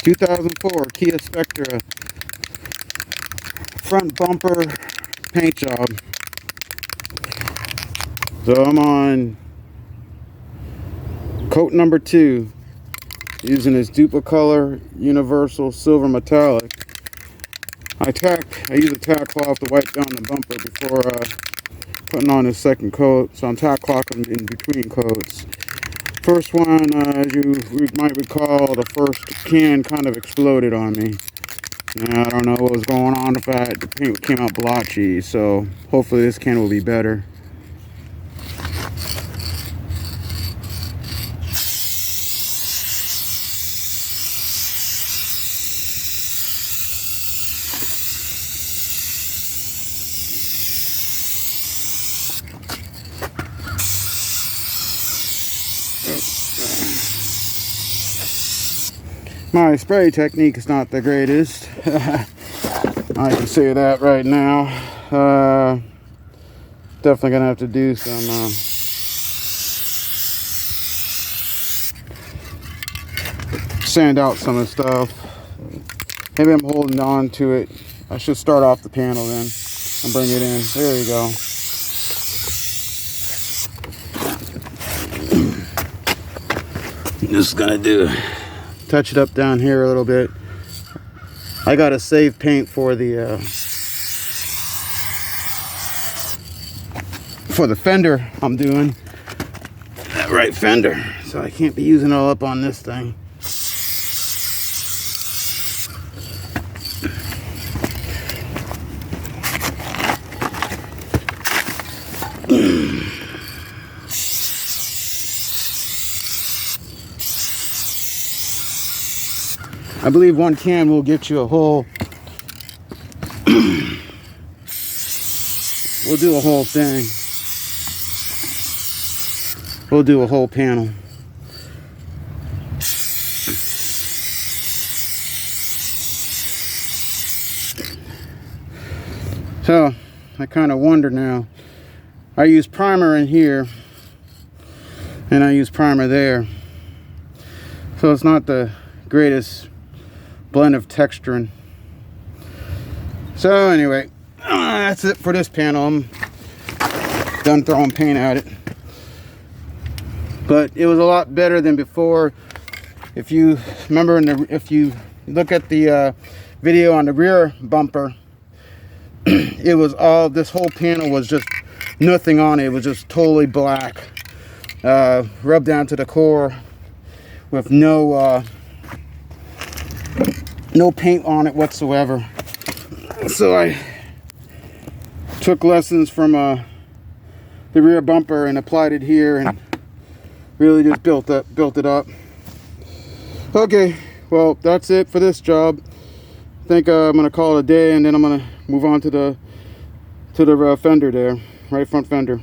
2004 Kia Spectra front bumper paint job. So I'm on coat number 2 using this Duplicolor Universal Silver Metallic. I use a tack cloth to wipe down the bumper before putting on the second coat, so I'm tack clocking in between coats. First one, as you might recall, the first can kind of exploded on me. And I don't know what was going on with that. The paint came out blotchy, so hopefully this can will be better. My spray technique is not the greatest. I can say that right now. Definitely gonna have to do some sand out some of the stuff. Maybe I'm holding on to it. I should start off the panel then and bring it in. There you go. Just gonna touch it up down here a little bit. I gotta save paint for the fender I'm doing. That right fender. So I can't be using it all up on this thing. I believe one can will get you a whole, we'll do a whole thing. We'll do a whole panel. So, I kind of wonder now. I use primer in here, and I use primer there. So it's not the greatest blend of texturing. So anyway, that's it for this panel. I'm done throwing paint at it, but it was a lot better than before. If you remember, if you look at the video on the rear bumper, it was all, this whole panel was just nothing on it. It was just totally black, rubbed down to the core with no paint on it whatsoever. So I took lessons from the rear bumper and applied it here and really just built it up. Okay, well, that's it for this job. I think I'm gonna call it a day, and then I'm gonna move on to the fender there, right front fender.